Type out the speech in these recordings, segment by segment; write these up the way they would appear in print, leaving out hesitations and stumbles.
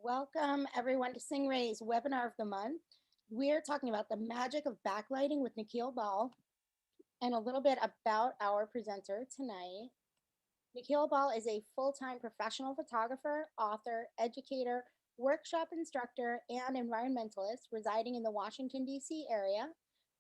Welcome everyone to Singh-Ray's webinar of the month. We're talking about the magic of backlighting with Nikhil Bahl and a little bit about our presenter tonight. Nikhil Bahl is a full-time professional photographer, author, educator, workshop instructor, and environmentalist residing in the Washington, D.C. area.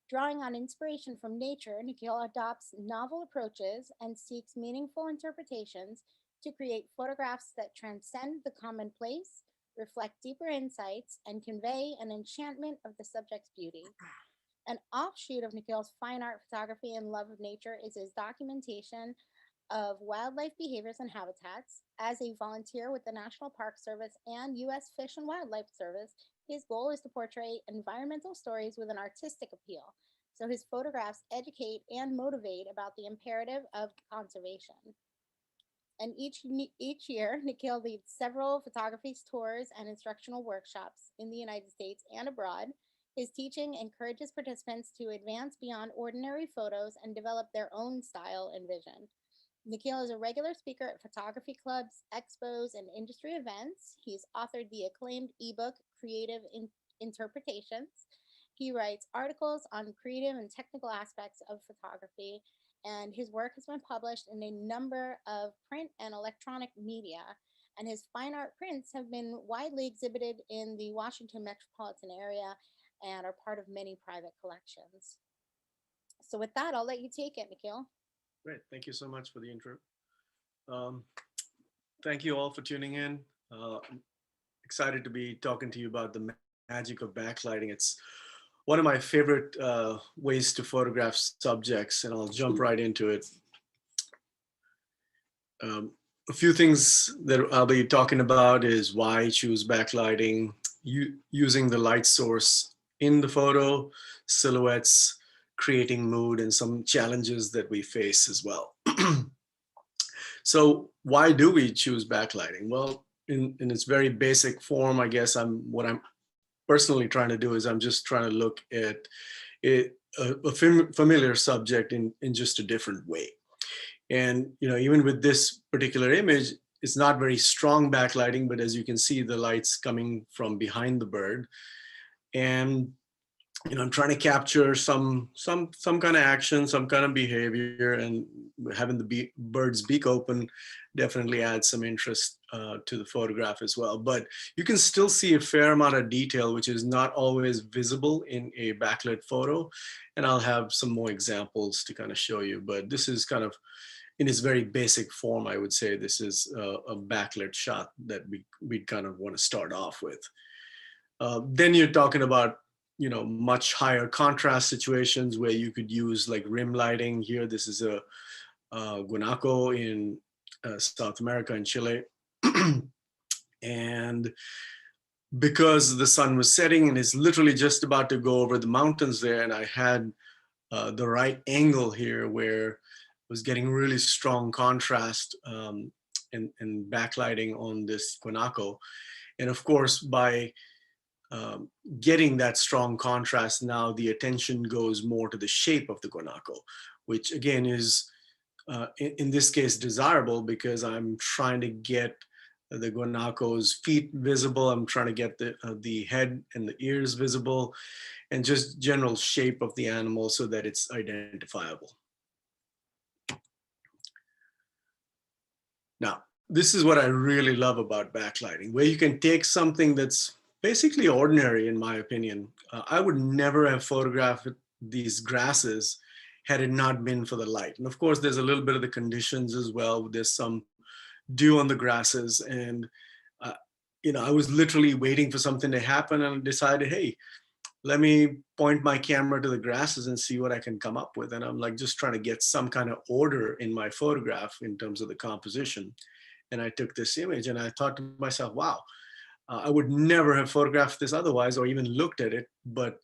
Drawing on inspiration from nature, Nikhil adopts novel approaches and seeks meaningful interpretations to create photographs that transcend the commonplace, reflect deeper insights, and convey an enchantment of the subject's beauty. An offshoot of Nikhil's fine art photography and love of nature is his documentation of wildlife behaviors and habitats. As a volunteer with the National Park Service and U.S. Fish and Wildlife Service, his goal is to portray environmental stories with an artistic appeal. So his photographs educate and motivate about the imperative of conservation. And each year, Nikhil leads several photography tours and instructional workshops in the United States and abroad. His teaching encourages participants to advance beyond ordinary photos and develop their own style and vision. Nikhil is a regular speaker at photography clubs, expos, and industry events. He's authored the acclaimed ebook, Creative Interpretations. He writes articles on creative and technical aspects of photography, and his work has been published in a number of print and electronic media. And his fine art prints have been widely exhibited in the Washington metropolitan area and are part of many private collections. So with that, I'll let you take it, Nikhil. Great. Thank you so much for the intro. Thank you all for tuning in. I'm excited to be talking to you about the magic of backlighting. It's one of my favorite ways to photograph subjects, and I'll jump right into it. A few things that I'll be talking about is why I choose backlighting, using the light source in the photo, silhouettes, creating mood, and some challenges that we face as well. So why do we choose backlighting? Well, in its very basic form, I guess what I'm personally trying to do is I'm just trying to look at a familiar subject in just a different way. And even with this particular image, it's not very strong backlighting, but as you can see, the light's coming from behind the bird. And I'm trying to capture some kind of action, some kind of behavior, and having the bird's beak open definitely adds some interest to the photograph as well. But you can still see a fair amount of detail, which is not always visible in a backlit photo. And I'll have some more examples to kind of show you. But this is kind of, in its very basic form, I would say this is a backlit shot that we kind of want to start off with. Then you're talking about much higher contrast situations where you could use like rim lighting. Here, this is a guanaco in South America, in Chile. And because the sun was setting and it's literally just about to go over the mountains there, and I had the right angle here where it was getting really strong contrast and backlighting on this guanaco. And of course, by getting that strong contrast, now the attention goes more to the shape of the guanaco, which again is in this case desirable because I'm trying to get the guanaco's feet visible. I'm trying to get the head and the ears visible, and just general shape of the animal so that it's identifiable. Now, this is what I really love about backlighting, where you can take something that's basically ordinary, in my opinion. I would never have photographed these grasses had it not been for the light. And of course, there's a little bit of the conditions as well. There's some dew on the grasses, and I was literally waiting for something to happen, and decided, hey, let me point my camera to the grasses and see what I can come up with. And I'm like just trying to get some kind of order in my photograph in terms of the composition. And I took this image and I thought to myself, wow, I would never have photographed this otherwise or even looked at it. But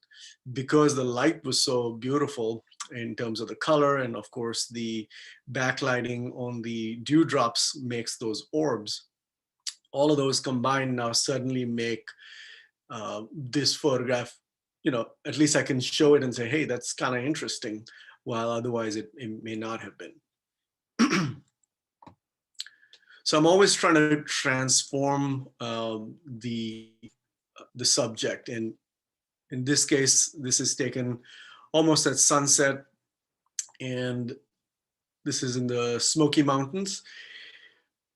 because the light was so beautiful in terms of the color, and of course the backlighting on the dewdrops makes those orbs, all of those combined now suddenly make this photograph, at least I can show it and say, hey, that's kind of interesting, while otherwise it may not have been. So I'm always trying to transform the subject. And in this case, this is taken almost at sunset, and this is in the Smoky Mountains.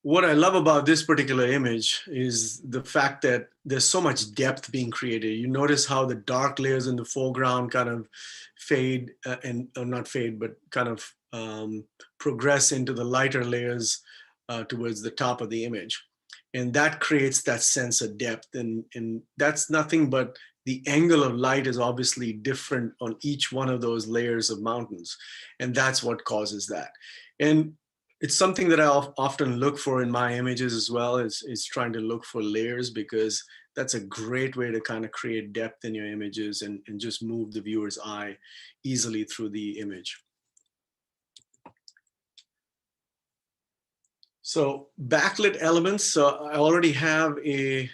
What I love about this particular image is the fact that there's so much depth being created. You notice how the dark layers in the foreground kind of fade and not fade, but kind of progress into the lighter layers towards the top of the image. And that creates that sense of depth. And that's nothing but the angle of light is obviously different on each one of those layers of mountains. And that's what causes that. And it's something that I often look for in my images as well, is trying to look for layers, because that's a great way to kind of create depth in your images and just move the viewer's eye easily through the image. So backlit elements. So I already have a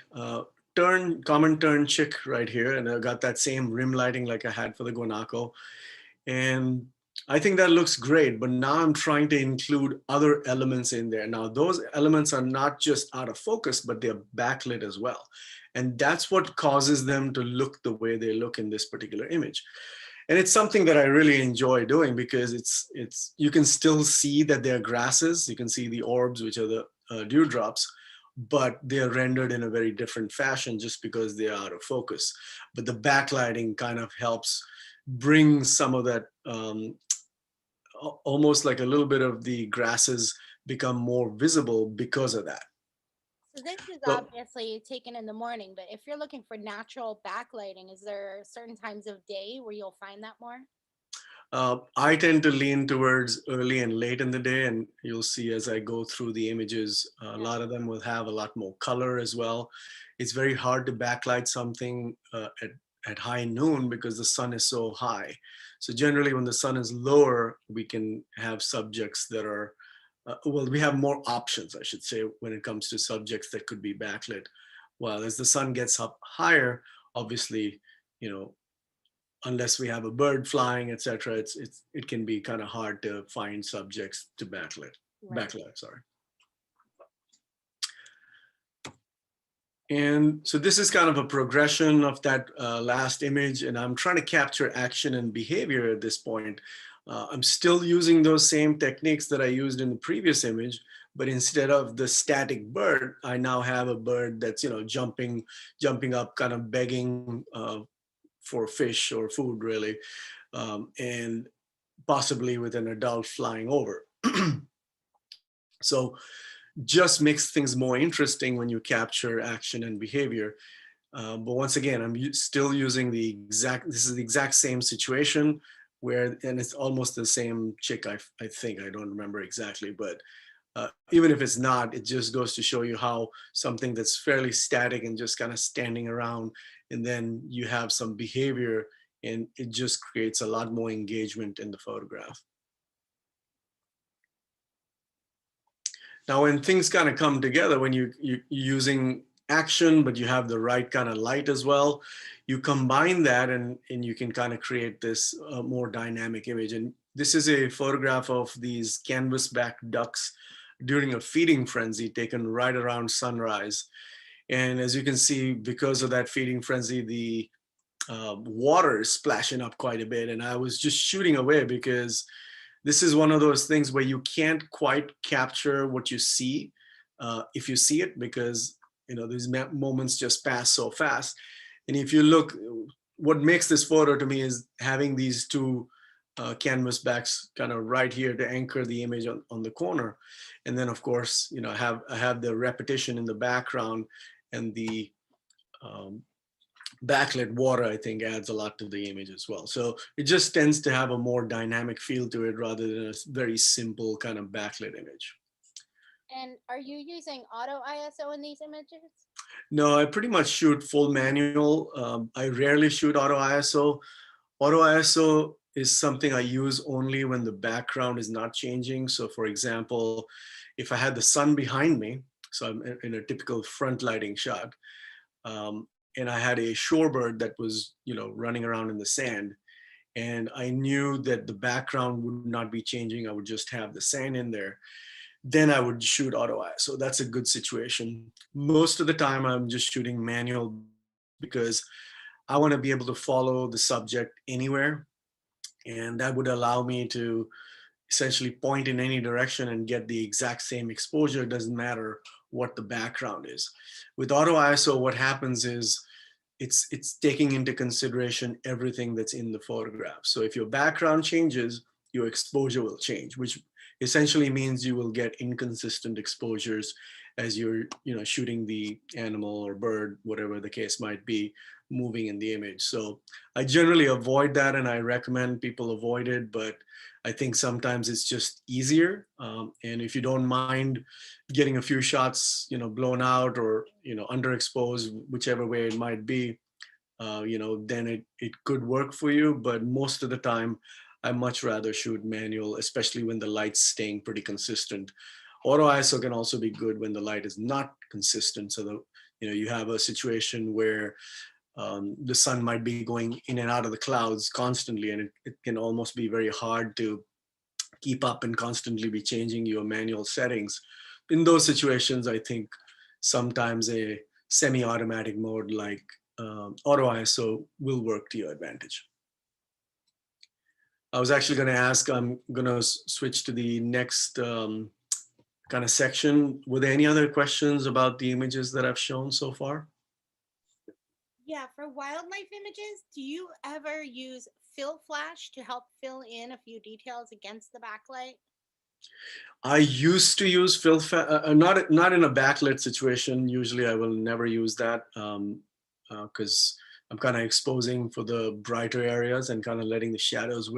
common turn chick right here, and I got that same rim lighting like I had for the guanaco. And I think that looks great, but now I'm trying to include other elements in there. Now, those elements are not just out of focus, but they're backlit as well. And that's what causes them to look the way they look in this particular image. And it's something that I really enjoy doing, because you can still see that they're grasses. You can see the orbs, which are the dewdrops, but they're rendered in a very different fashion just because they're out of focus. But the backlighting kind of helps bring some of that, almost like a little bit of the grasses become more visible because of that. So this is So, obviously taken in the morning, but if you're looking for natural backlighting, is there certain times of day where you'll find that more? I tend to lean towards early and late in the day, and you'll see as I go through the images, a Yeah. lot of them will have a lot more color as well. It's very hard to backlight something at high noon because the sun is so high. So generally when the sun is lower, we can have subjects that are, well, we have more options, I should say, when it comes to subjects that could be backlit. While as the sun gets up higher, obviously, you know, unless we have a bird flying, etc., it can be kind of hard to find subjects to Right. backlight, sorry. And so this is kind of a progression of that last image, and I'm trying to capture action and behavior at this point. I'm still using those same techniques that I used in the previous image, but instead of the static bird, I now have a bird that's, jumping up, kind of begging for fish or food, really, and possibly with an adult flying over. So just makes things more interesting when you capture action and behavior. But once again, still using this is the exact same situation and it's almost the same chick, I think, I don't remember exactly, but even if it's not, it just goes to show you how something that's fairly static and just kind of standing around, and then you have some behavior, and it just creates a lot more engagement in the photograph. Now, when things kind of come together, when you're using action, but you have the right kind of light as well, you combine that and you can kind of create this more dynamic image. And this is a photograph of these canvasback ducks during a feeding frenzy taken right around sunrise. And as you can see, because of that feeding frenzy, the water is splashing up quite a bit. And I was just shooting away because this is one of those things where you can't quite capture what you see if you see it, because these moments just pass so fast. And if you look, what makes this photo to me is having these two canvas backs kind of right here to anchor the image on the corner. And then of course, I have the repetition in the background, and the backlit water, I think, adds a lot to the image as well. So it just tends to have a more dynamic feel to it rather than a very simple kind of backlit image. And are you using auto ISO in these images? No, I pretty much shoot full manual. I rarely shoot auto ISO. Auto ISO is something I use only when the background is not changing. So for example, if I had the sun behind me, so I'm in a typical front lighting shot, and I had a shorebird that was, running around in the sand, and I knew that the background would not be changing. I would just have the sand in there. then I would shoot auto ISO. That's a good situation. Most of the time I'm just shooting manual because I want to be able to follow the subject anywhere. And that would allow me to essentially point in any direction and get the exact same exposure. It doesn't matter what the background is. With auto ISO, what happens is it's taking into consideration everything that's in the photograph. So if your background changes, your exposure will change, which essentially means you will get inconsistent exposures as you're shooting the animal or bird, whatever the case might be, moving in the image. So I generally avoid that, and I recommend people avoid it, but I think sometimes it's just easier. And if you don't mind getting a few shots, blown out or, underexposed, whichever way it might be, then it could work for you. But most of the time, I much rather shoot manual, especially when the light's staying pretty consistent. Auto ISO can also be good when the light is not consistent. So that, you have a situation where the sun might be going in and out of the clouds constantly, and it can almost be very hard to keep up and constantly be changing your manual settings. In those situations, I think sometimes a semi-automatic mode like auto ISO will work to your advantage. I was actually going to ask, I'm going to switch to the next kind of section. Were there any other questions about the images that I've shown so far? Yeah, for wildlife images, do you ever use fill flash to help fill in a few details against the backlight? I used to use not in a backlit situation. Usually I will never use that because I'm kind of exposing for the brighter areas and kind of letting the shadows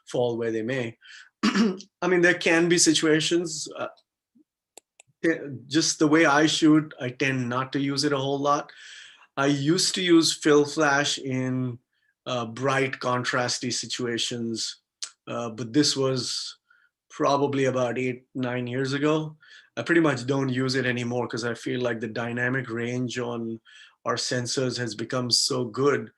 fall where they may. I mean, there can be situations, just the way I shoot, I tend not to use it a whole lot. I used to use fill flash in bright contrasty situations, but this was probably about 8-9 years ago. I pretty much don't use it anymore because I feel like the dynamic range on our sensors has become so good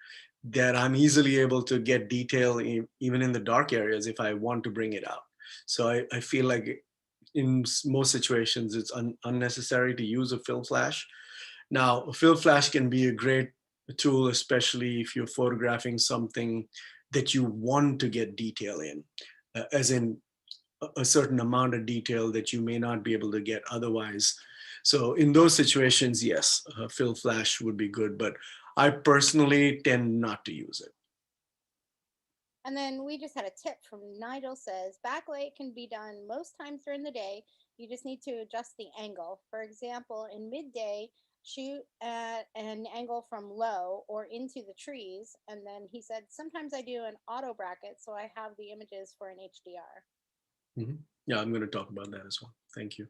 that I'm easily able to get detail even in the dark areas if I want to bring it out. So I feel like in most situations it's unnecessary to use a fill flash. Now, a fill flash can be a great tool, especially if you're photographing something that you want to get detail in, as in a certain amount of detail that you may not be able to get otherwise. So in those situations, yes, fill flash would be good, but I personally tend not to use it. And then we just had a tip from Nigel says, backlight can be done most times during the day. You just need to adjust the angle. For example, in midday, shoot at an angle from low or into the trees. And then he said, sometimes I do an auto bracket, so I have the images for an HDR. Yeah, I'm going to talk about that as well. Thank you.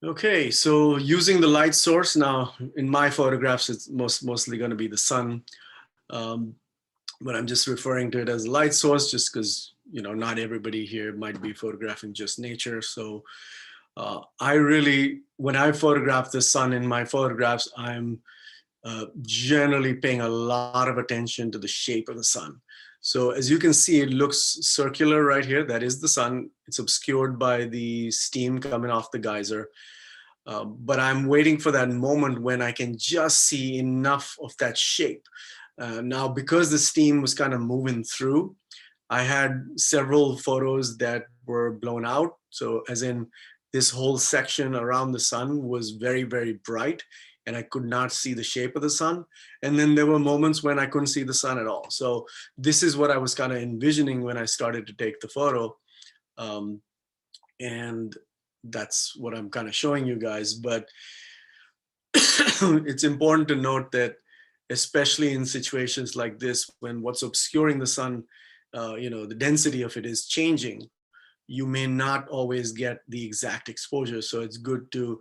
Okay, so using the light source now, in my photographs, it's mostly going to be the sun, but I'm just referring to it as a light source just because, not everybody here might be photographing just nature. So when I photograph the sun in my photographs, I'm generally paying a lot of attention to the shape of the sun. So as you can see, it looks circular right here. That is the sun. It's obscured by the steam coming off the geyser. But I'm waiting for that moment when I can just see enough of that shape. Now, because the steam was kind of moving through, I had several photos that were blown out. So as in this whole section around the sun was very, very bright, and I could not see the shape of the sun. And then there were moments when I couldn't see the sun at all. So this is what I was kind of envisioning when I started to take the photo. And that's what I'm kind of showing you guys. But it's important to note that, especially in situations like this, when what's obscuring the sun, the density of it is changing, you may not always get the exact exposure. So it's good to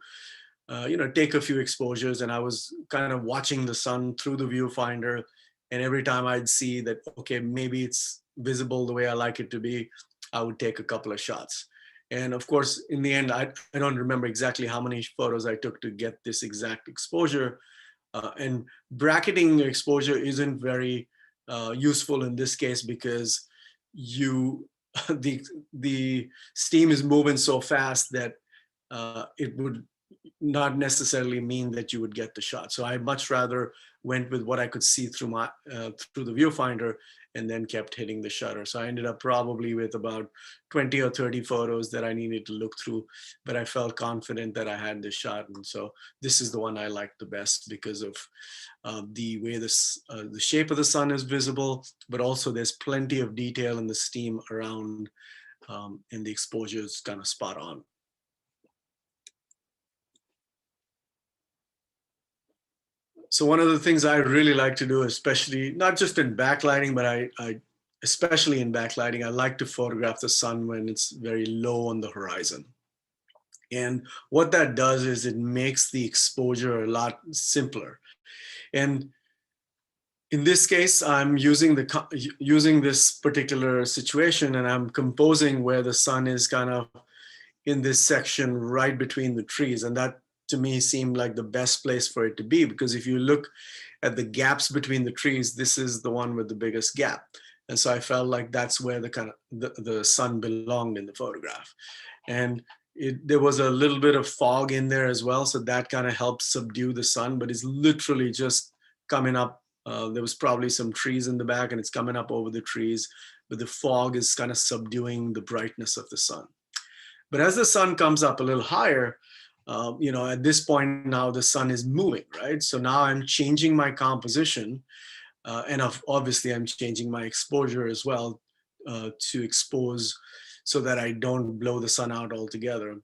take a few exposures. And I was kind of watching the sun through the viewfinder, and every time I'd see that, okay, maybe it's visible the way I like it to be, I would take a couple of shots. And of course, in the end, I don't remember exactly how many photos I took to get this exact exposure. And bracketing exposure isn't very useful in this case because you the steam is moving so fast that it would not necessarily mean that you would get the shot. So I much rather went with what I could see through my through the viewfinder, and then kept hitting the shutter. So I ended up probably with about 20 or 30 photos that I needed to look through, but I felt confident that I had this shot. And so this is the one I liked the best because of the way this, the shape of the sun is visible, but also there's plenty of detail in the steam around, and the exposure is kind of spot on. So one of the things I really like to do, especially not just in backlighting, but I especially in backlighting, I like to photograph the sun when it's very low on the horizon. And what that does is it makes the exposure a lot simpler. And in this case, I'm using this particular situation, and I'm composing where the sun is kind of in this section right between the trees. And that to me seemed like the best place for it to be, because if you look at the gaps between the trees, this is the one with the biggest gap. And so I felt like that's where the kind of the sun belonged in the photograph. And there was a little bit of fog in there as well, so that kind of helped subdue the sun, but it's literally just coming up. There was probably some trees in the back, and it's coming up over the trees, but the fog is kind of subduing the brightness of the sun. But as the sun comes up a little higher, at this point now the sun is moving, right? So now I'm changing my composition, and obviously I'm changing my exposure as well to expose so that I don't blow the sun out altogether.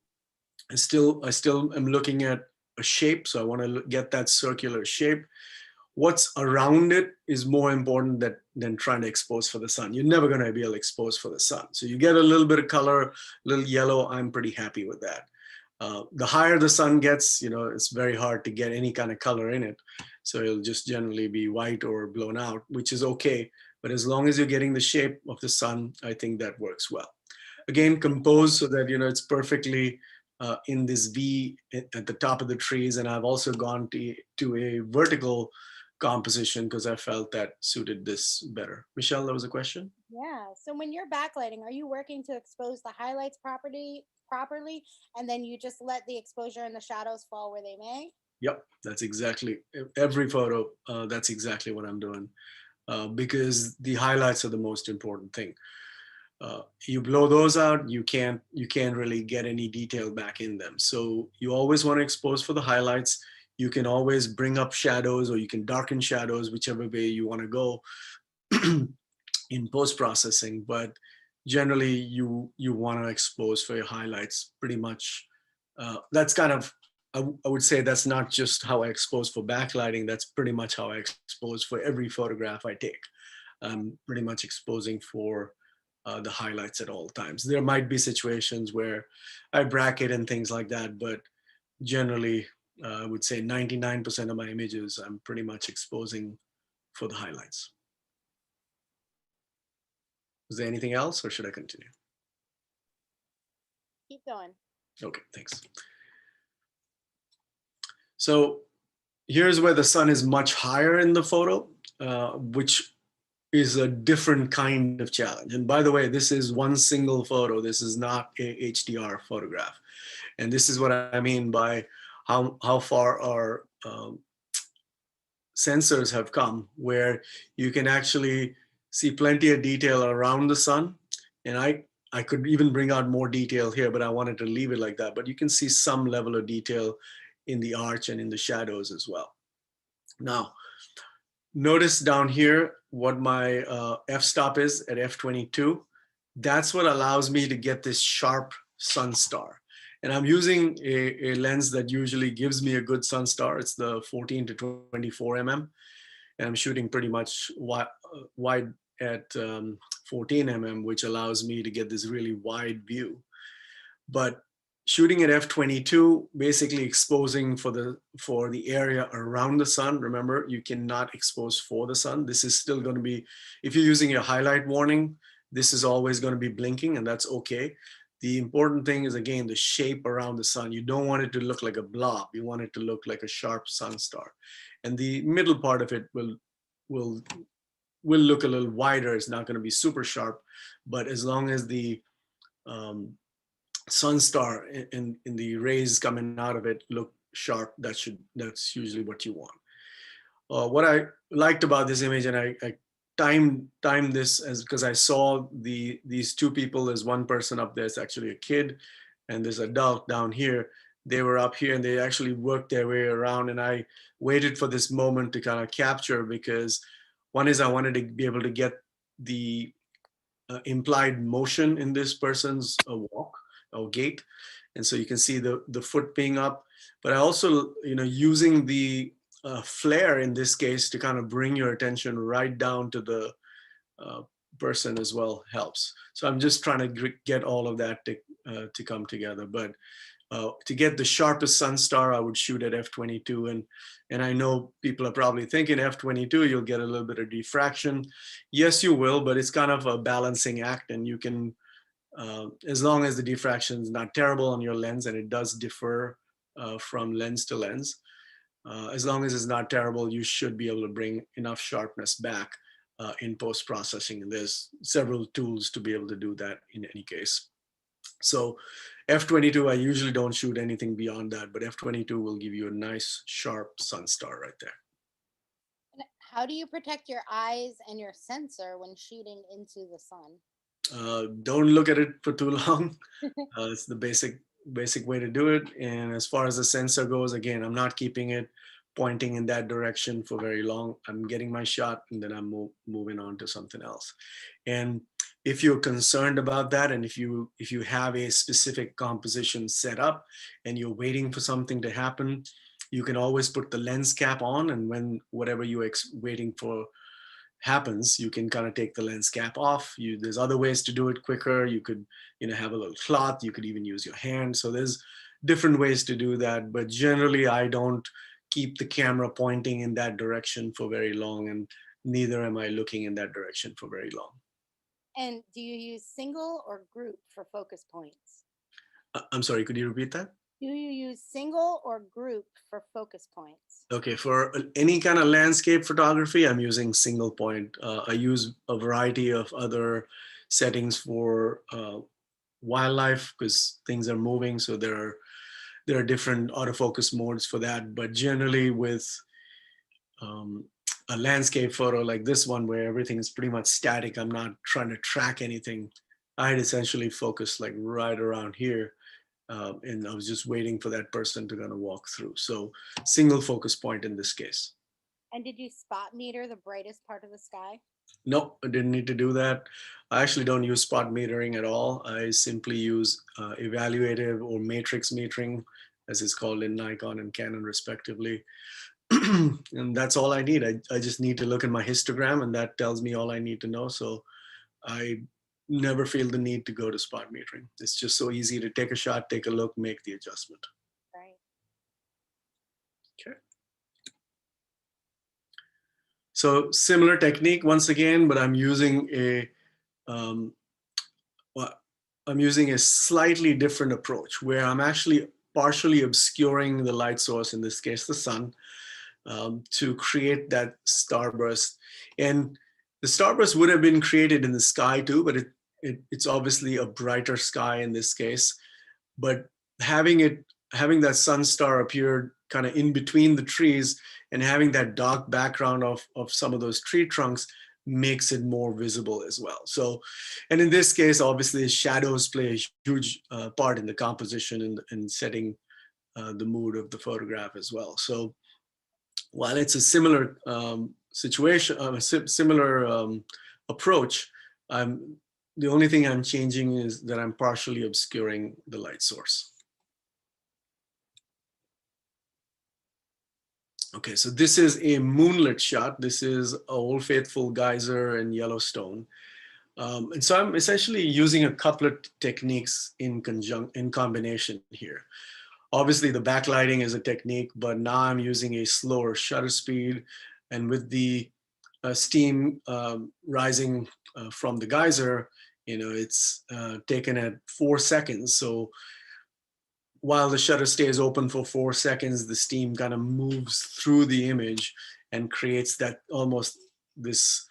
I still am looking at a shape, so I want to get that circular shape. What's around it is more important than trying to expose for the sun. You're never going to be able to expose for the sun. So you get a little bit of color, a little yellow. I'm pretty happy with that. The higher the sun gets, it's very hard to get any kind of color in it. So it'll just generally be white or blown out, which is okay. But as long as you're getting the shape of the sun, I think that works well. Again, compose so that, it's perfectly in this V at the top of the trees. And I've also gone to a vertical composition because I felt that suited this better. Michelle, there was a question? Yeah. So when you're backlighting, are you working to expose the highlights properly, and then you just let the exposure and the shadows fall where they may? Yep, that's exactly every photo. That's exactly what I'm doing, because the highlights are the most important thing. You blow those out, you can't really get any detail back in them. So you always want to expose for the highlights. You can always bring up shadows, or you can darken shadows, whichever way you want to go in post-processing. But generally, you want to expose for your highlights pretty much. That's kind of, I would say that's not just how I expose for backlighting. That's pretty much how I expose for every photograph I take. I'm pretty much exposing for the highlights at all times. There might be situations where I bracket and things like that, but generally, I would say 99% of my images, I'm pretty much exposing for the highlights. Is there anything else, or should I continue? Keep going. Okay, thanks. So here's where the sun is much higher in the photo, which is a different kind of challenge. And by the way, this is one single photo. This is not a HDR photograph. And this is what I mean by how far our sensors have come, where you can actually see plenty of detail around the sun. And I could even bring out more detail here, but I wanted to leave it like that. But you can see some level of detail in the arch and in the shadows as well. Now, notice down here what my f-stop is at f22. That's what allows me to get this sharp sun star. And I'm using a lens that usually gives me a good sun star. It's the 14 to 24 mm. And I'm shooting pretty much wide at 14 mm, which allows me to get this really wide view. But shooting at f22, basically exposing for the area around the sun. Remember, you cannot expose for the sun. This is still going to be, if you're using a highlight warning, this is always going to be blinking, and that's okay. The important thing is, again, the shape around the sun. You don't want it to look like a blob. You want it to look like a sharp sun star. And the middle part of it will will look a little wider. It's not going to be super sharp, but as long as the um, sun star in the rays coming out of it look sharp, that's usually what you want. What I liked about this image, and I timed this as because I saw these two people. There's one person up there, it's actually a kid, and there's adult down here. They were up here and they actually worked their way around, and I waited for this moment to kind of capture, because one is I wanted to be able to get the implied motion in this person's walk or gait, and so you can see the foot being up. But I also, using the flare in this case to kind of bring your attention right down to the uh, person as well helps. So I'm just trying to get all of that to come together. But to get the sharpest sun star, I would shoot at f22, and I know people are probably thinking f22 you'll get a little bit of diffraction. Yes, you will, but it's kind of a balancing act, and you can, as long as the diffraction is not terrible on your lens, and it does differ from lens to lens, as long as it's not terrible, you should be able to bring enough sharpness back in post-processing. And there's several tools to be able to do that in any case. So f22, I usually don't shoot anything beyond that, but f22 will give you a nice sharp sun star right there. And how do you protect your eyes and your sensor when shooting into the sun? Don't look at it for too long. It's the basic way to do it. And as far as the sensor goes, again, I'm not keeping it pointing in that direction for very long. I'm getting my shot, and then I'm moving on to something else. And if you're concerned about that, and if you have a specific composition set up and you're waiting for something to happen, you can always put the lens cap on, and when whatever you're waiting for happens, you can kind of take the lens cap off. There's other ways to do it quicker. You could, have a little cloth. You could even use your hand. So there's different ways to do that. But generally, I don't keep the camera pointing in that direction for very long, and neither am I looking in that direction for very long. And do you use single or group for focus points? I'm sorry, could you repeat that? Do you use single or group for focus points? Okay, for any kind of landscape photography, I'm using single point. I use a variety of other settings for wildlife, because things are moving, so there are different autofocus modes for that. But generally, with a landscape photo like this one, where everything is pretty much static, I'm not trying to track anything. I'd essentially focus like right around here. And I was just waiting for that person to kind of walk through. So single focus point in this case. And did you spot meter the brightest part of the sky? Nope, I didn't need to do that. I actually don't use spot metering at all. I simply use evaluative or matrix metering, as it's called in Nikon and Canon respectively. And that's all I need. I just need to look at my histogram, and that tells me all I need to know. So I never feel the need to go to spot metering. It's just so easy to take a shot, take a look, make the adjustment. Right. Okay. So similar technique once again, but I'm using a slightly different approach, where I'm actually partially obscuring the light source, in this case the sun, to create that starburst. And the starburst would have been created in the sky too, but it's obviously a brighter sky in this case. But having that sun star appear kind of in between the trees, and having that dark background of some of those tree trunks makes it more visible as well. So, and in this case, obviously shadows play a huge part in the composition and setting the mood of the photograph as well. So while it's a similar situation, similar approach, the only thing I'm changing is that I'm partially obscuring the light source. Okay, so this is a moonlit shot. This is Old Faithful Geyser in Yellowstone. And so I'm essentially using a couple of techniques in combination here. Obviously, the backlighting is a technique, but now I'm using a slower shutter speed. And with the steam rising from the geyser, it's taken at 4 seconds. So while the shutter stays open for 4 seconds, the steam kind of moves through the image and creates that almost this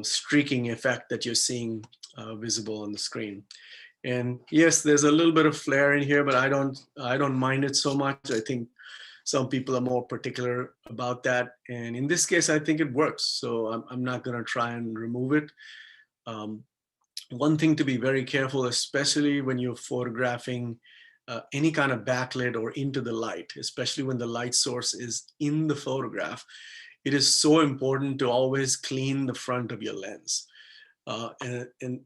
streaking effect that you're seeing visible on the screen. And yes, there's a little bit of flare in here, but I don't mind it so much. I think some people are more particular about that. And in this case, I think it works. So I'm not going to try and remove it. Um, One thing to be very careful, especially when you're photographing any kind of backlit or into the light, especially when the light source is in the photograph, it is so important to always clean the front of your lens. And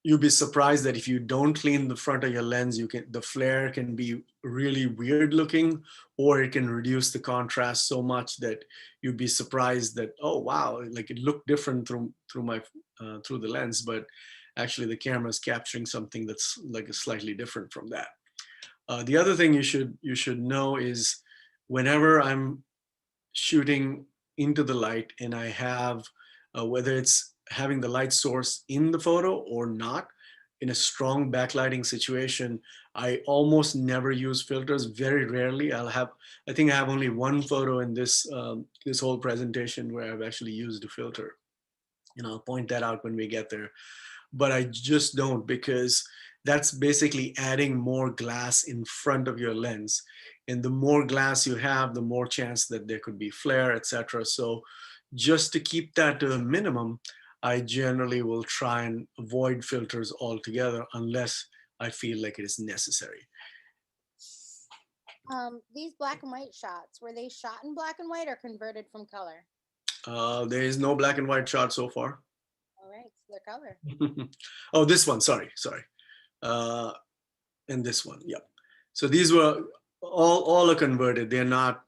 you'll be surprised that if you don't clean the front of your lens, the flare can be really weird looking, or it can reduce the contrast so much that you'd be surprised that, oh wow, like it looked different through the lens, but actually the camera is capturing something that's like slightly different from that. The other thing you should know is whenever I'm shooting into the light and I have whether it's having the light source in the photo or not, in a strong backlighting situation, I almost never use filters. Very rarely. I think I have only one photo in this whole presentation where I've actually used a filter. And I'll point that out when we get there. But I just don't, because that's basically adding more glass in front of your lens. And the more glass you have, the more chance that there could be flare, etc. So just to keep that to a minimum, I generally will try and avoid filters altogether unless I feel like it is necessary. These black and white shots, were they shot in black and white or converted from color? There is no black and white shot so far. All right, so they're color. Oh, this one, sorry. Uh, and this one, yep. So these were all are converted. They're not,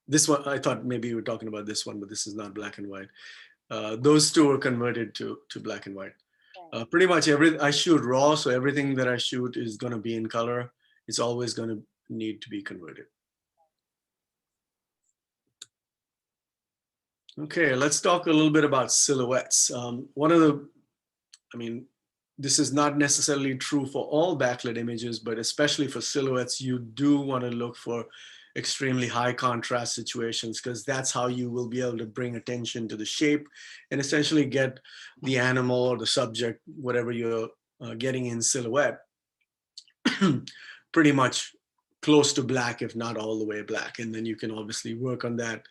this one, I thought maybe you were talking about this one, but this is not black and white. Those two are converted to black and white. Pretty much I shoot raw, so everything that I shoot is going to be in color. It's always going to need to be converted. Okay, let's talk a little bit about silhouettes. This is not necessarily true for all backlit images, but especially for silhouettes, you do want to look for extremely high contrast situations, because that's how you will be able to bring attention to the shape and essentially get the animal or the subject, whatever you're getting in silhouette, pretty much close to black, if not all the way black. And then you can obviously work on that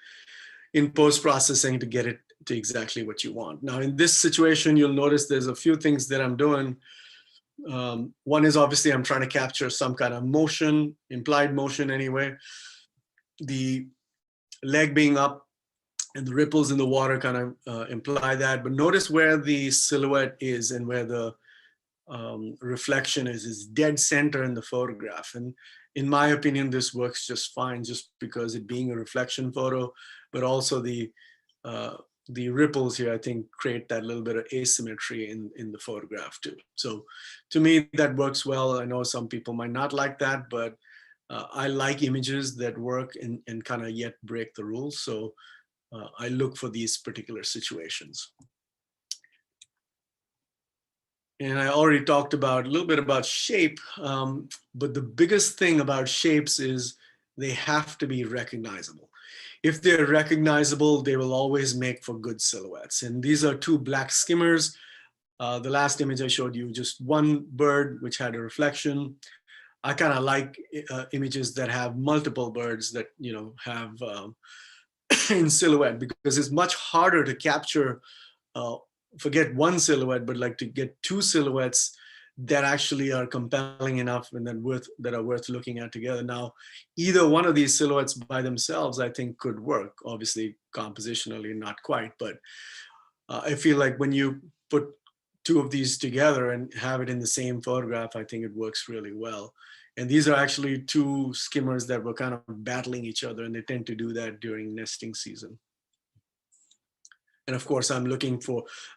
in post-processing to get it to exactly what you want. Now, in this situation, you'll notice there's a few things that I'm doing. One is obviously I'm trying to capture some kind of motion, implied motion anyway. The leg being up and the ripples in the water kind of imply that. But notice where the silhouette is and where the reflection is dead center in the photograph. And in my opinion, this works just fine, just because it being a reflection photo, but also the ripples here, I think, create that little bit of asymmetry in the photograph too. So to me, that works well. I know some people might not like that, but I like images that work and kind of yet break the rules. So I look for these particular situations. And I already talked about a little bit about shape, but the biggest thing about shapes is they have to be recognizable. If they're recognizable, they will always make for good silhouettes. And these are two black skimmers. The last image I showed you, just one bird which had a reflection. I kind of like images that have multiple birds that, you know, have in silhouette, because it's much harder to capture forget one silhouette, but like to get two silhouettes that actually are compelling enough and that are worth looking at together. Now, either one of these silhouettes by themselves, I think, could work. Obviously, compositionally, not quite, but I feel like when you put two of these together and have it in the same photograph, I think it works really well. And these are actually two skimmers that were kind of battling each other, and they tend to do that during nesting season. And of course, I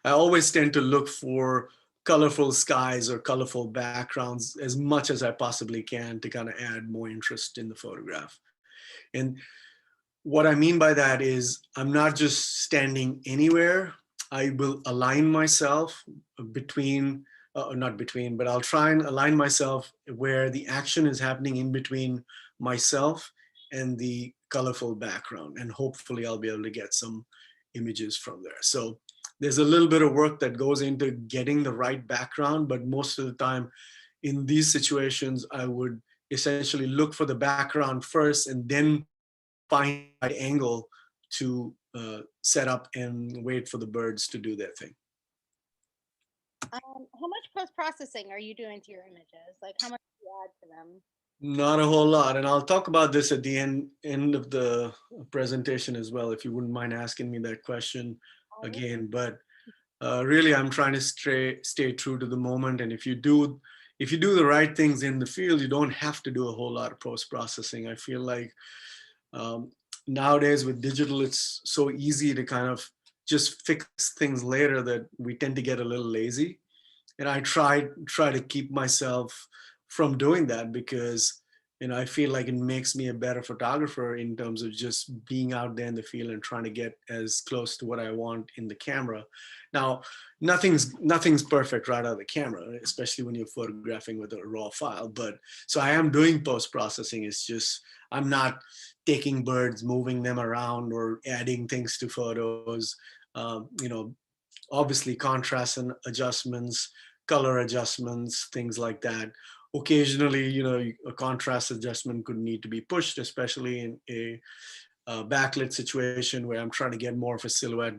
always tend to look for colorful skies or colorful backgrounds as much as I possibly can to kind of add more interest in the photograph. And what I mean by that is I'm not just standing anywhere. I will align myself between, not between, but I'll try and align myself where the action is happening in between myself and the colorful background. And hopefully I'll be able to get some images from there. So there's a little bit of work that goes into getting the right background, but most of the time in these situations, I would essentially look for the background first and then find the right angle to set up and wait for the birds to do their thing. How much post-processing are you doing to your images? Like how much do you add to them? Not a whole lot. And I'll talk about this at the end of the presentation as well, if you wouldn't mind asking me that question again. But really, I'm trying to stay true to the moment. And if you do the right things in the field, you don't have to do a whole lot of post-processing. I feel like um, nowadays with digital, it's so easy to kind of just fix things later that we tend to get a little lazy. And I try to keep myself from doing that because I feel like it makes me a better photographer in terms of just being out there in the field and trying to get as close to what I want in the camera. Now, nothing's perfect right out of the camera, especially when you're photographing with a raw file. But so I am doing post-processing. It's just I'm not taking birds, moving them around, or adding things to photos. Obviously contrast and adjustments, color adjustments, things like that. Occasionally, a contrast adjustment could need to be pushed, especially in a backlit situation where I'm trying to get more of a silhouette.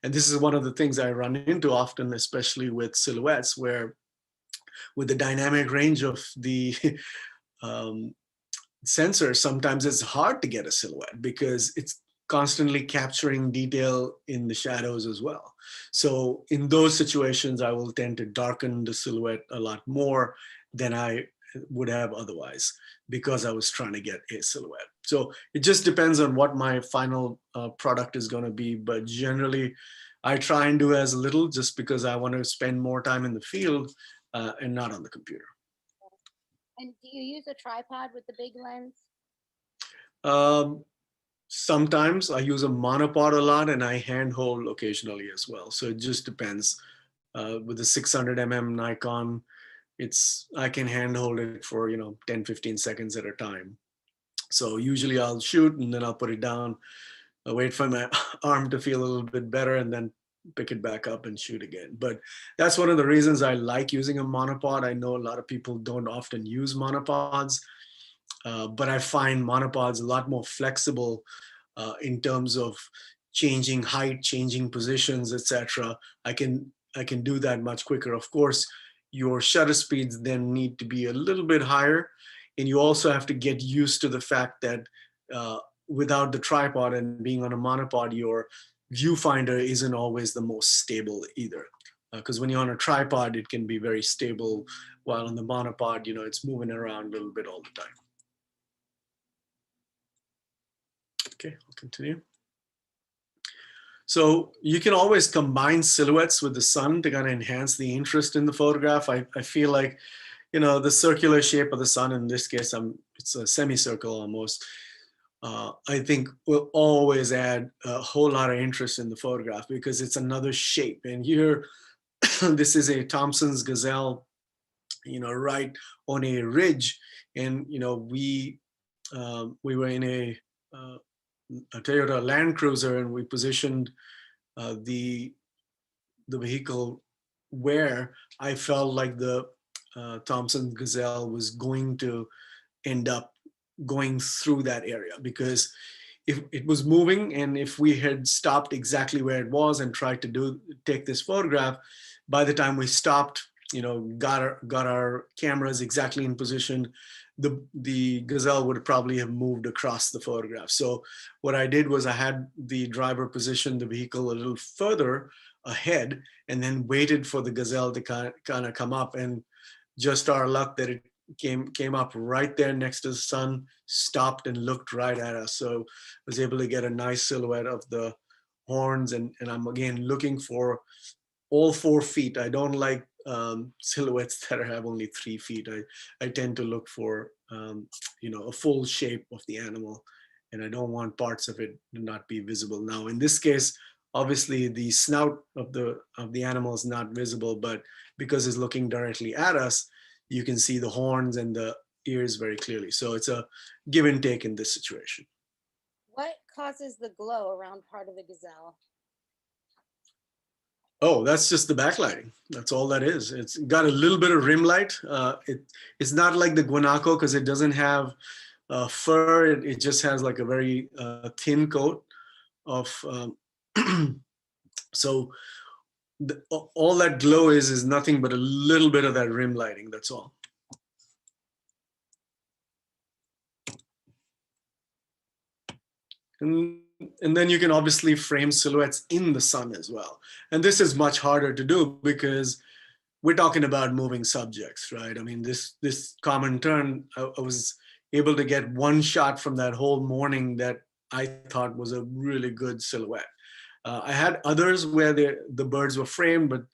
And this is one of the things I run into often, especially with silhouettes, where with the dynamic range of the um, sensor, sometimes it's hard to get a silhouette because it's constantly capturing detail in the shadows as well. So in those situations, I will tend to darken the silhouette a lot more than I would have otherwise because I was trying to get a silhouette. So it just depends on what my final product is going to be. But generally, I try and do as little just because I want to spend more time in the field and not on the computer. And do you use a tripod with the big lens? Sometimes I use a monopod a lot, and I handhold occasionally as well. So it just depends. With the 600 Nikon, I can handhold it for 10, 15 seconds at a time. So usually I'll shoot and then I'll put it down, I'll wait for my arm to feel a little bit better, and then pick it back up and shoot again. But that's one of the reasons I like using a monopod. I know a lot of people don't often use monopods. But I find monopods a lot more flexible in terms of changing height, changing positions, etc. I can do that much quicker. Of course, your shutter speeds then need to be a little bit higher, and you also have to get used to the fact that without the tripod and being on a monopod, your viewfinder isn't always the most stable either. Because when you're on a tripod, it can be very stable, while on the monopod, it's moving around a little bit all the time. Okay, I'll continue. So you can always combine silhouettes with the sun to kind of enhance the interest in the photograph. I feel like, the circular shape of the sun, in this case, it's a semicircle almost, I think will always add a whole lot of interest in the photograph because it's another shape. And here, this is a Thompson's gazelle, right on a ridge. And, we were in a Toyota Land Cruiser, and we positioned the vehicle where I felt like the Thompson Gazelle was going to end up going through that area, because if it was moving and if we had stopped exactly where it was and tried to take this photograph, by the time we stopped, got our cameras exactly in position, the gazelle would probably have moved across the photograph. So what I did was I had the driver position the vehicle a little further ahead and then waited for the gazelle to kind of come up, and just our luck that it came up right there next to the sun, stopped and looked right at us. So I was able to get a nice silhouette of the horns, and I'm again looking for all 4 feet. I don't like silhouettes that have only 3 feet. I tend to look for a full shape of the animal, and I don't want parts of it to not be visible. Now in this case, obviously the snout of the animal is not visible, but because it's looking directly at us, you can see the horns and the ears very clearly. So it's a give and take in this situation. What causes the glow around part of the gazelle? Oh, that's just the backlighting. That's all that is. It's got a little bit of rim light. It's not like the guanaco because it doesn't have fur. It just has like a very thin coat of. So all that glow is nothing but a little bit of that rim lighting. That's all. And, and then you can obviously frame silhouettes in the sun as well. And this is much harder to do because we're talking about moving subjects, right? I mean, this common turn, I was able to get one shot from that whole morning that I thought was a really good silhouette. I had others where the birds were framed, but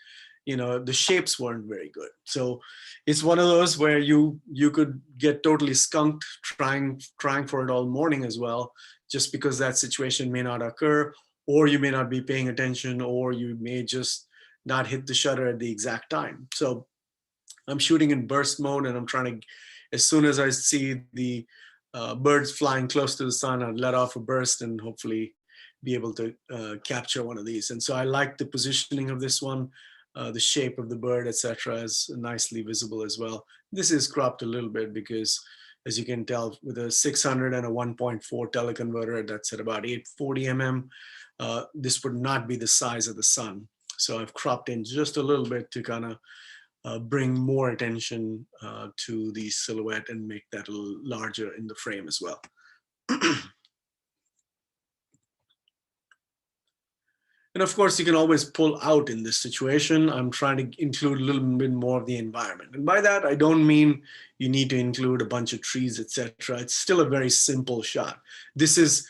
the shapes weren't very good. So it's one of those where you could get totally skunked trying for it all morning as well, just because that situation may not occur, or you may not be paying attention, or you may just not hit the shutter at the exact time. So I'm shooting in burst mode, and I'm trying to, as soon as I see the birds flying close to the sun, I'd let off a burst and hopefully be able to capture one of these. And so I like the positioning of this one. The shape of the bird, etc., is nicely visible as well. This is cropped a little bit because, as you can tell, with a 600 and a 1.4 teleconverter, that's at about 840 mm. This would not be the size of the sun. So I've cropped in just a little bit to kind of bring more attention to the silhouette and make that a little larger in the frame as well. And of course, you can always pull out in this situation. I'm trying to include a little bit more of the environment. And by that, I don't mean you need to include a bunch of trees, etc. It's still a very simple shot. This is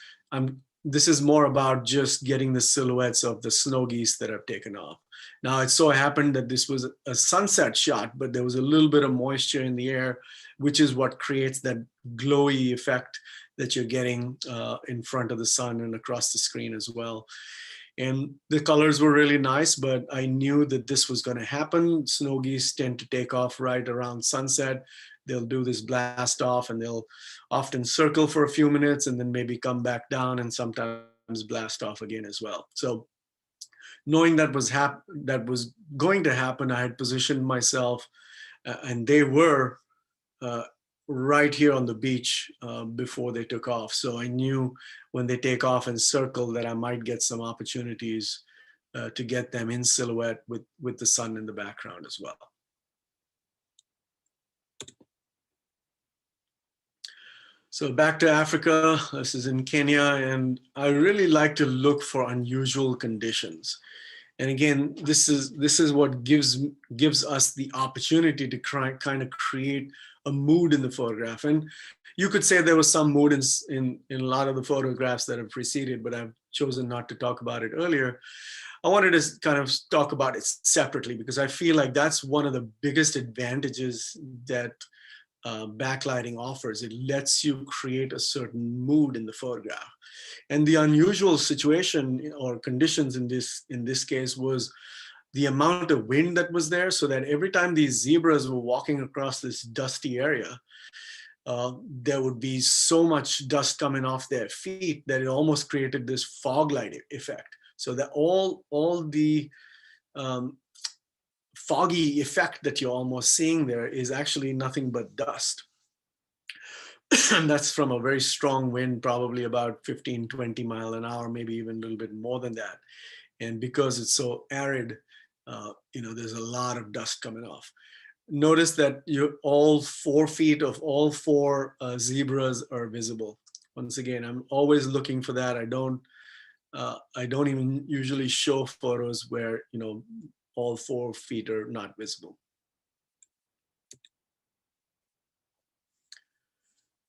more about just getting the silhouettes of the snow geese that I've taken off. Now, it so happened that this was a sunset shot, but there was a little bit of moisture in the air, which is what creates that glowy effect that you're getting in front of the sun and across the screen as well. And the colors were really nice, but I knew that this was going to happen. Snow geese tend to take off right around sunset. They'll do this blast off, and they'll often circle for a few minutes and then maybe come back down and sometimes blast off again as well. So knowing that was going to happen, I had positioned myself, and they were right here on the beach before they took off. So I knew when they take off and circle that I might get some opportunities to get them in silhouette with the sun in the background as well. So back to Africa, this is in Kenya, and I really like to look for unusual conditions. And again, this is what gives us the opportunity to kind of create a mood in the photograph. And you could say there was some mood in a lot of the photographs that have preceded, but I've chosen not to talk about it earlier. I wanted to kind of talk about it separately because I feel like that's one of the biggest advantages that backlighting offers. It lets you create a certain mood in the photograph. And the unusual situation or conditions in this case was the amount of wind that was there, so that every time these zebras were walking across this dusty area, there would be so much dust coming off their feet that it almost created this fog light effect. So that all the foggy effect that you're almost seeing there is actually nothing but dust. And that's from a very strong wind, probably about 15, 20 mile an hour, maybe even a little bit more than that. And because it's so arid, there's a lot of dust coming off. Notice that all 4 feet of all 4 zebras are visible. Once again, I'm always looking for that. I don't even usually show photos where all 4 feet are not visible.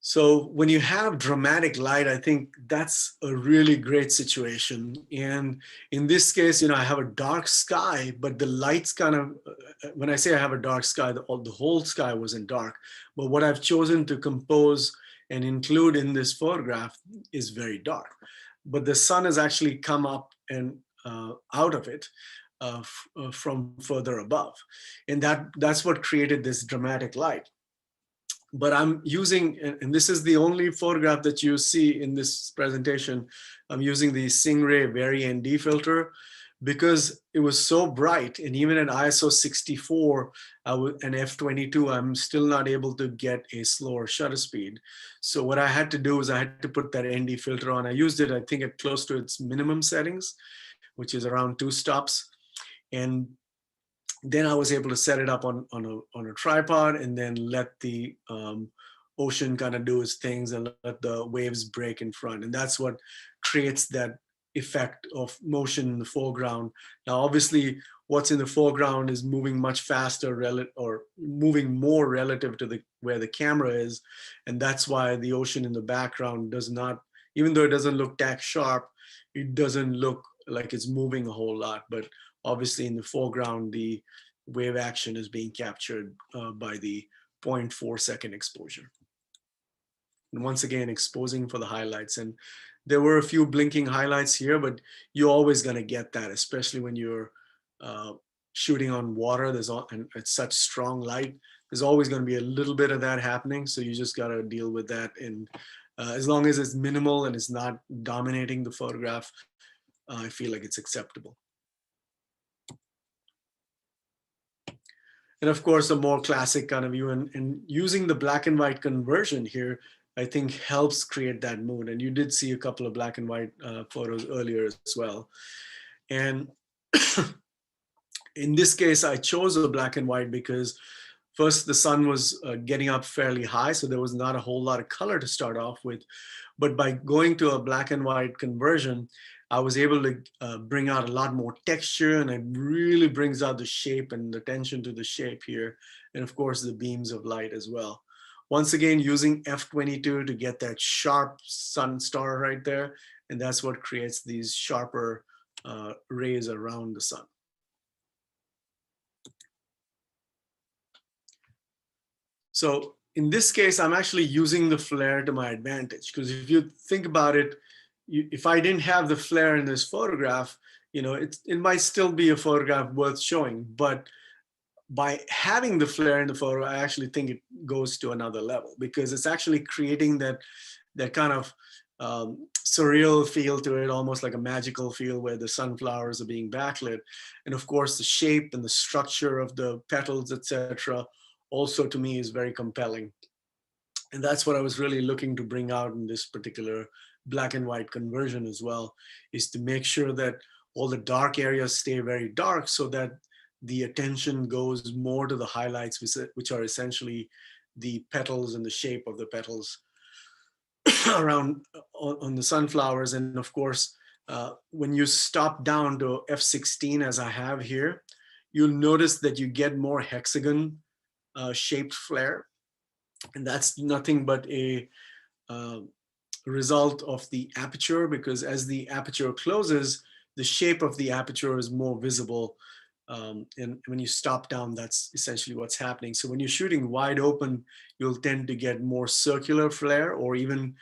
So when you have dramatic light, I think that's a really great situation. And in this case, I have a dark sky, but the light's kind of, when I say I have a dark sky, the whole sky wasn't dark. But what I've chosen to compose and include in this photograph is very dark. But the sun has actually come up and out of it from further above. And that's what created this dramatic light. But I'm using, and this is the only photograph that you see in this presentation, I'm using the Singh-Ray Very ND filter, because it was so bright, and even at ISO 64 and f22, I'm still not able to get a slower shutter speed. So what I had to do is I had to put that ND filter on. I used it, I think, at close to its minimum settings, which is around 2 stops. And then I was able to set it up on a tripod, and then let the ocean kind of do its things and let the waves break in front. And that's what creates that effect of motion in the foreground. Now, obviously, what's in the foreground is moving much faster or moving more relative to where the camera is. And that's why the ocean in the background does not, even though it doesn't look tack sharp, it doesn't look like it's moving a whole lot. But obviously in the foreground, the wave action is being captured by the 0.4 second exposure. And once again, exposing for the highlights. And there were a few blinking highlights here, but you're always going to get that, especially when you're shooting on water. And it's such strong light. There's always going to be a little bit of that happening. So you just got to deal with that. And as long as it's minimal and it's not dominating the photograph, I feel like it's acceptable. And of course, a more classic kind of view, and using the black and white conversion here, I think helps create that mood. And you did see a couple of black and white photos earlier as well. And in this case, I chose a black and white because first, the sun was getting up fairly high, so there was not a whole lot of color to start off with. But by going to a black and white conversion, I was able to bring out a lot more texture, and it really brings out the shape and the attention to the shape here. And of course, the beams of light as well. Once again, using f22 to get that sharp sun star right there. And that's what creates these sharper rays around the sun. So in this case, I'm actually using the flare to my advantage, because if you think about it, if I didn't have the flare in this photograph, it might still be a photograph worth showing. But by having the flare in the photo, I actually think it goes to another level, because it's actually creating that kind of surreal feel to it, almost like a magical feel where the sunflowers are being backlit. And of course, the shape and the structure of the petals, etc., also to me is very compelling. And that's what I was really looking to bring out in this particular black and white conversion as well, is to make sure that all the dark areas stay very dark, so that the attention goes more to the highlights, which are essentially the petals and the shape of the petals around on the sunflowers. And of course, when you stop down to f16, as I have here, you'll notice that you get more hexagon shaped flare. And that's nothing but a result of the aperture, because as the aperture closes, the shape of the aperture is more visible. And when you stop down, that's essentially what's happening. So when you're shooting wide open, you'll tend to get more circular flare, or even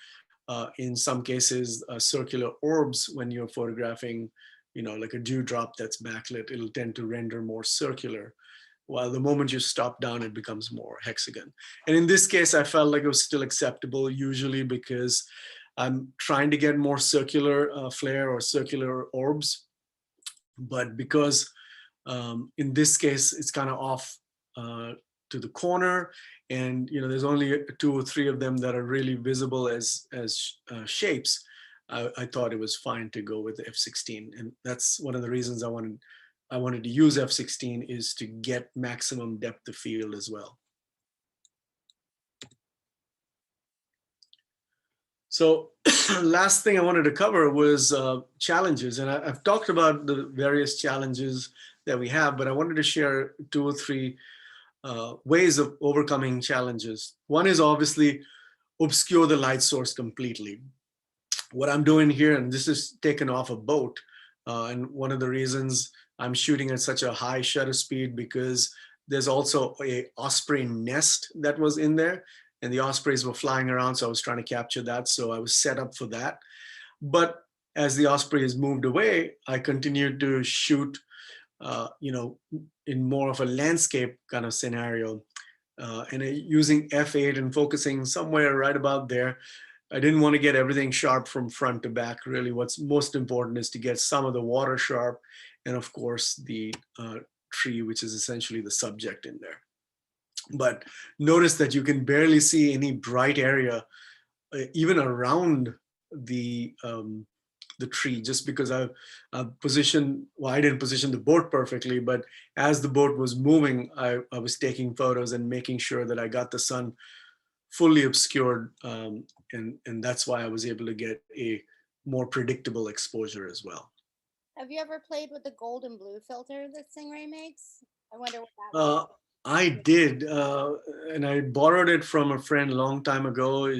in some cases, circular orbs. When you're photographing, like a dewdrop that's backlit, it'll tend to render more circular. While the moment you stop down, it becomes more hexagon. And in this case, I felt like it was still acceptable, usually because I'm trying to get more circular flare or circular orbs. But because in this case, it's kind of off to the corner, and there's only 2 or 3 of them that are really visible as shapes, I thought it was fine to go with the f16. And that's one of the reasons I wanted to use f16, is to get maximum depth of field as well. So last thing I wanted to cover was challenges. And I've talked about the various challenges that we have, but I wanted to share 2 or 3 ways of overcoming challenges. One is obviously obscure the light source completely. What I'm doing here, and this is taken off a boat, and one of the reasons I'm shooting at such a high shutter speed, because there's also a osprey nest that was in there, and the ospreys were flying around, so I was trying to capture that. So I was set up for that. But as the ospreys moved away, I continued to shoot, in more of a landscape kind of scenario, and using f8 and focusing somewhere right about there. I didn't want to get everything sharp from front to back. Really, what's most important is to get some of the water sharp, and of course the tree, which is essentially the subject in there. But notice that you can barely see any bright area even around the tree, just because I've positioned, well, I didn't position the boat perfectly, but as the boat was moving, I was taking photos and making sure that I got the sun fully obscured, and that's why I was able to get a more predictable exposure as well. Have you ever played with the gold and blue filter that Singh-Ray makes? I wonder what that was. Uh, I did, and I borrowed it from a friend a long time ago.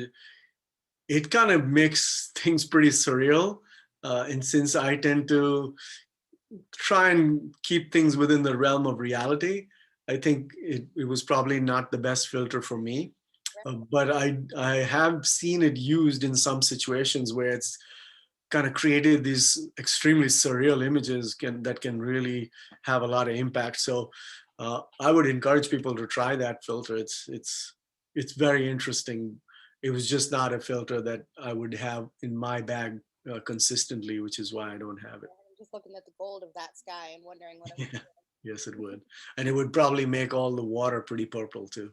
It kind of makes things pretty surreal. And since I tend to try and keep things within the realm of reality, I think it was probably not the best filter for me. But I have seen it used in some situations where it's kind of created these extremely surreal images that can really have a lot of impact. So I would encourage people to try that filter. It's very interesting. It was just not a filter that I would have in my bag consistently, which is why I don't have it. I'm just looking at the gold of that sky and wondering what it Yeah. Yes, it would. And it would probably make all the water pretty purple too.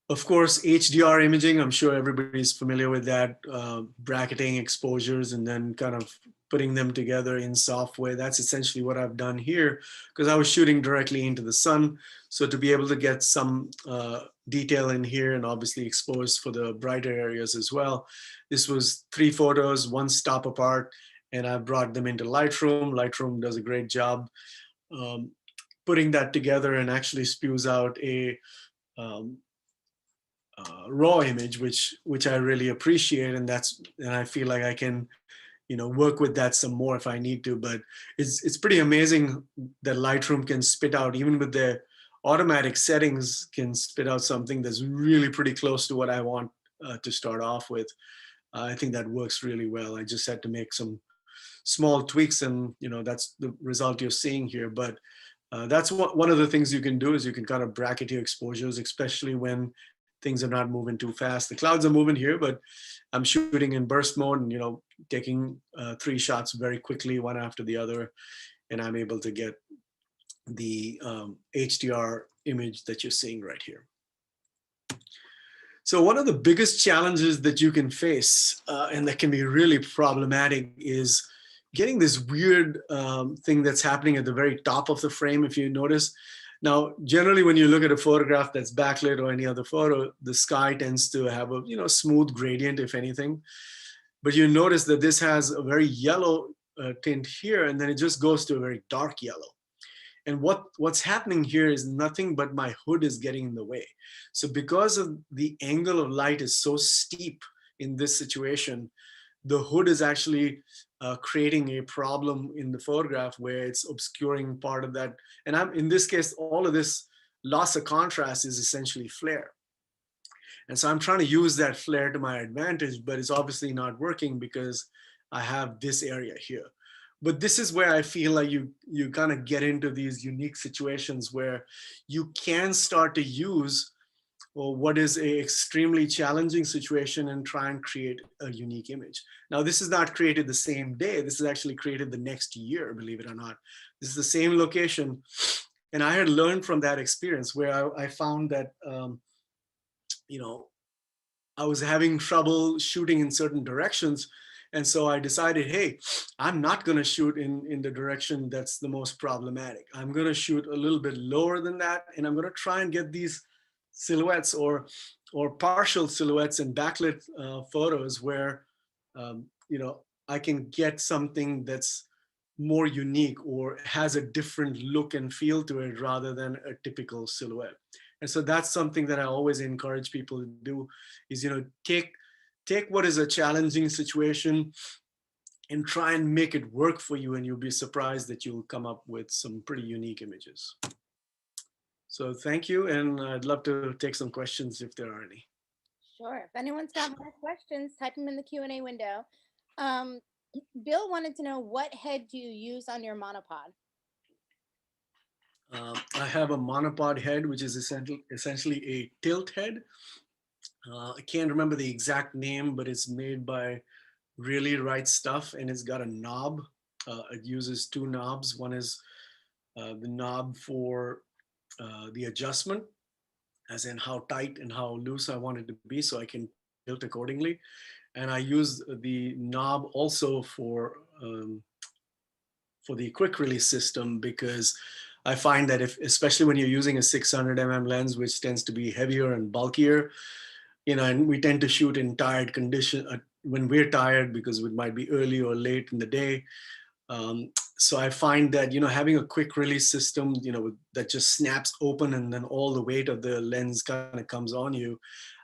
Of course, HDR imaging, I'm sure everybody's familiar with that, bracketing exposures and then kind of putting them together in software. That's essentially what I've done here, because I was shooting directly into the sun. So to be able to get some detail in here and obviously exposed for the brighter areas as well. This was 3 photos, 1 stop apart, and I brought them into Lightroom. Lightroom does a great job putting that together and actually spews out a um, raw image, which I really appreciate, and I feel like I can, work with that some more if I need to. But it's pretty amazing that Lightroom can spit out, even with the automatic settings, can spit out something that's really pretty close to what I want to start off with. I think that works really well. I just had to make some small tweaks, and that's the result you're seeing here. But that's one of the things you can do is you can kind of bracket your exposures, especially when things are not moving too fast. The clouds are moving here, but I'm shooting in burst mode and taking 3 shots very quickly, one after the other, and I'm able to get the HDR image that you're seeing right here. So one of the biggest challenges that you can face and that can be really problematic is getting this weird thing that's happening at the very top of the frame, if you notice. Now, generally, when you look at a photograph that's backlit or any other photo, the sky tends to have a smooth gradient, if anything. But you notice that this has a very yellow tint here, and then it just goes to a very dark yellow. And what's happening here is nothing but my hood is getting in the way. So because of the angle of light is so steep in this situation, the hood is actually creating a problem in the photograph where it's obscuring part of that. And in this case, all of this loss of contrast is essentially flare. And so I'm trying to use that flare to my advantage, but it's obviously not working because I have this area here. But this is where I feel like you kind of get into these unique situations where you can start to use what is a extremely challenging situation and try and create a unique image. Now, this is not created the same day. This is actually created the next year, believe it or not. This is the same location. And I had learned from that experience where I found that, I was having trouble shooting in certain directions. And so I decided, hey, I'm not going to shoot in the direction that's the most problematic. I'm going to shoot a little bit lower than that. And I'm going to try and get these silhouettes or partial silhouettes and backlit photos where, I can get something that's more unique or has a different look and feel to it rather than a typical silhouette. And so that's something that I always encourage people to do is, take what is a challenging situation and try and make it work for you. And you'll be surprised that you'll come up with some pretty unique images. So thank you. And I'd love to take some questions if there are any. Sure. If anyone's got more questions, type them in the Q&A window. Bill wanted to know, what head do you use on your monopod? I have a monopod head, which is essentially a tilt head. I can't remember the exact name, but it's made by really right stuff, and it's got a knob. It uses two knobs. One is the knob for the adjustment, as in how tight and how loose I want it to be, so I can tilt accordingly. And I use the knob also for the quick release system, because I find that if, especially when you're using a 600 lens, which tends to be heavier and bulkier, and we tend to shoot in tired condition when we're tired, because it might be early or late in the day. So I find that, having a quick release system, that just snaps open and then all the weight of the lens kind of comes on you,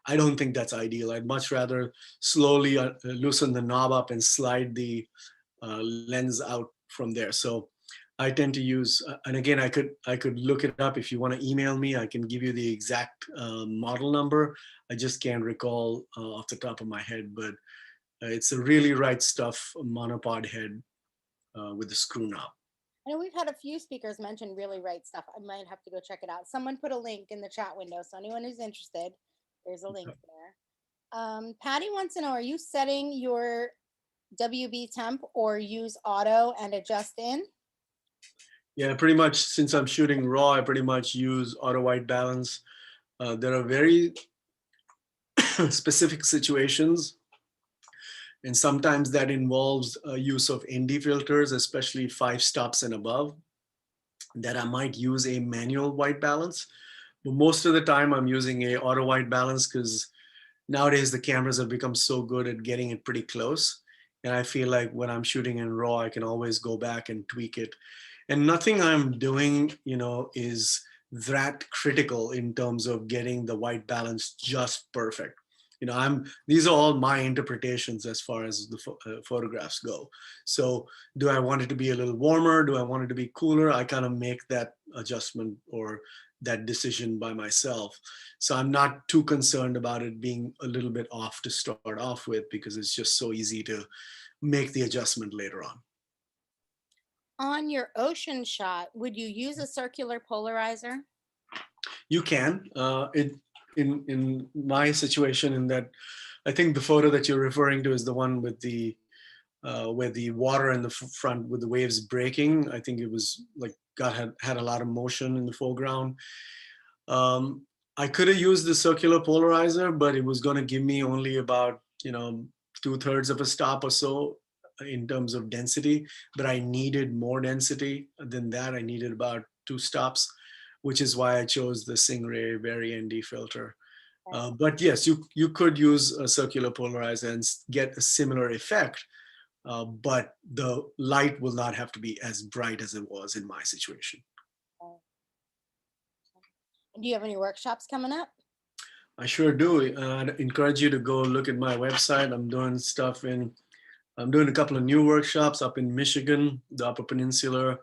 I don't think that's ideal. I'd much rather slowly loosen the knob up and slide the lens out from there. So I tend to use, and again, I could look it up. If you want to email me, I can give you the exact model number. I just can't recall off the top of my head, but it's a really right stuff monopod head with the screw knob. I know we've had a few speakers mention really right stuff. I might have to go check it out. Someone put a link in the chat window, so anyone who's interested, there's a link there. Patty wants to know, are you setting your WB temp or use auto and adjust in? Yeah, pretty much. Since I'm shooting raw, I pretty much use auto white balance. There are very specific situations, and sometimes that involves use of ND filters, especially 5 stops and above, that I might use a manual white balance. But most of the time I'm using a auto white balance, because nowadays the cameras have become so good at getting it pretty close. And I feel like when I'm shooting in raw, I can always go back and tweak it. And nothing I'm doing, is that critical in terms of getting the white balance just perfect. These are all my interpretations as far as the photographs go. So do I want it to be a little warmer? Do I want it to be cooler? I kind of make that adjustment or that decision by myself. So I'm not too concerned about it being a little bit off to start off with, because it's just so easy to make the adjustment later on. On your ocean shot, would you use a circular polarizer? You can. In my situation, in that, I think the photo that you're referring to is the one with the where the water in the front with the waves breaking. I think it was like had a lot of motion in the foreground. I could have used the circular polarizer, but it was going to give me only about 2/3 of a stop or so in terms of density. But I needed more density than that. I needed about 2 stops, which is why I chose the Singh-Ray very ND filter. But yes, you could use a circular polarizer and get a similar effect, but the light will not have to be as bright as it was in my situation. Do you have any workshops coming up? I sure do. I'd encourage you to go look at my website. I'm doing a couple of new workshops up in Michigan, the Upper Peninsula,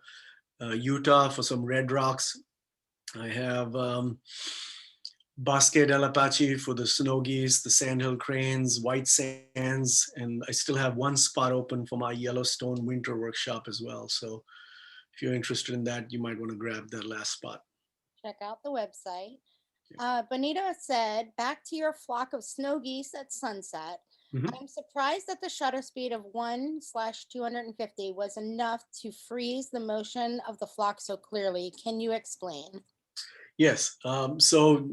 Utah for some red rocks. I have Bosque del Apache for the snow geese, the sandhill cranes, white sands, and I still have one spot open for my Yellowstone winter workshop as well. So if you're interested in that, you might want to grab that last spot. Check out the website. Bonita said, back to your flock of snow geese at sunset. I'm surprised that the shutter speed of 1/250 was enough to freeze the motion of the flock so clearly. Can you explain? Yes. So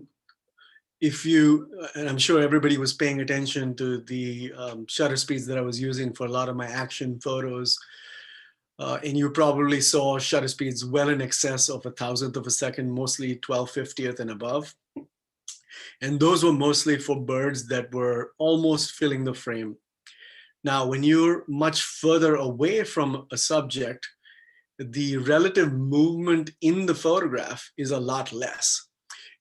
if you, and I'm sure everybody was paying attention to the shutter speeds that I was using for a lot of my action photos, and you probably saw shutter speeds well in excess of 1,000th of a second, mostly 12/50th and above. And those were mostly for birds that were almost filling the frame. Now, when you're much further away from a subject, the relative movement in the photograph is a lot less.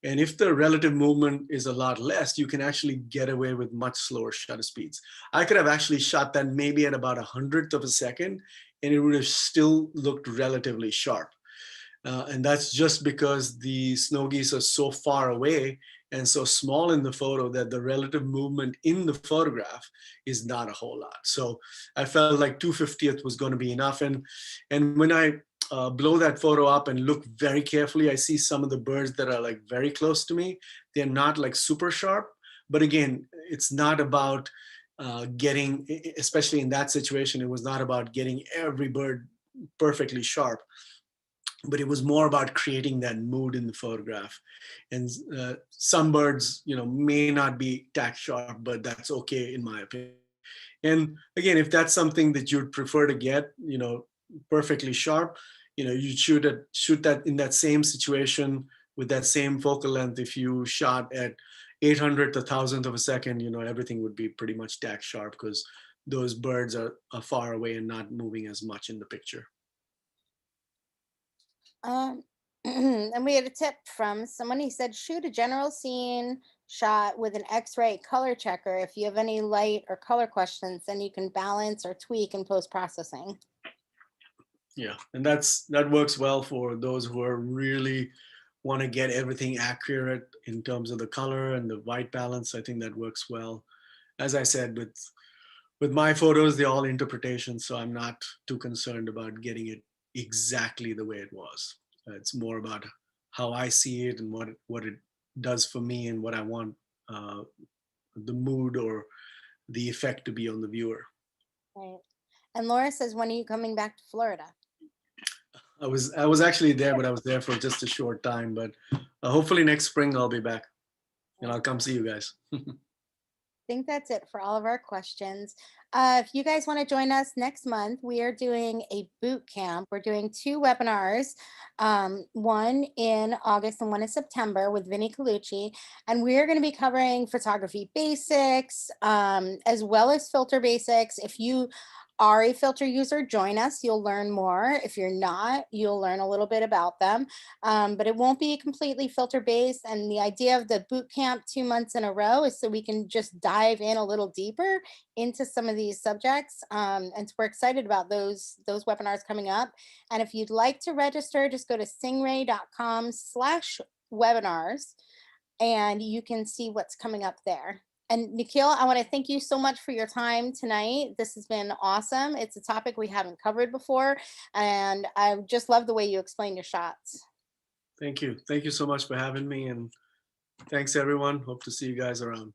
And if the relative movement is a lot less, you can actually get away with much slower shutter speeds. I could have actually shot that maybe at about 100th of a second, and it would have still looked relatively sharp. And that's just because the snow geese are so far away and so small in the photo that the relative movement in the photograph is not a whole lot. So I felt like 2/50th was going to be enough. And when I blow that photo up and look very carefully, I see some of the birds that are like very close to me. They're not like super sharp, but again, it's not about especially in that situation, it was not about getting every bird perfectly sharp, but it was more about creating that mood in the photograph. And some birds, may not be tack sharp, but that's okay in my opinion. And again, if that's something that you'd prefer to get, perfectly sharp, you shoot that in that same situation with that same focal length. If you shot at 800th, 1000th of a second, everything would be pretty much tack sharp because those birds are far away and not moving as much in the picture. And we had a tip from someone. He said, shoot a general scene shot with an X-ray color checker. If you have any light or color questions, then you can balance or tweak in post-processing. Yeah, and that works well for those who are really want to get everything accurate in terms of the color and the white balance. I think that works well. As I said, with my photos, they're all interpretations, so I'm not too concerned about getting it exactly the way it was. It's more about how I see it and what it does for me and what I want the mood or the effect to be on the viewer. Right. And Laura says, when are you coming back to Florida? I was actually there, but I was there for just a short time. But hopefully next spring I'll be back, and I'll come see you guys. I think that's it for all of our questions. If you guys want to join us next month, we are doing a boot camp. We're doing 2 webinars, one in August and one in September with Vinnie Colucci. And we're going to be covering photography basics, as well as filter basics. If you are a filter user, join us. You'll learn more. If you're not, you'll learn a little bit about them. But it won't be completely filter based. And the idea of the boot camp 2 months in a row is so we can just dive in a little deeper into some of these subjects. And so we're excited about those webinars coming up. And if you'd like to register, just go to singray.com/webinars and you can see what's coming up there. And Nikhil, I want to thank you so much for your time tonight. This has been awesome. It's a topic we haven't covered before, and I just love the way you explain your shots. Thank you. Thank you so much for having me, and thanks everyone. Hope to see you guys around.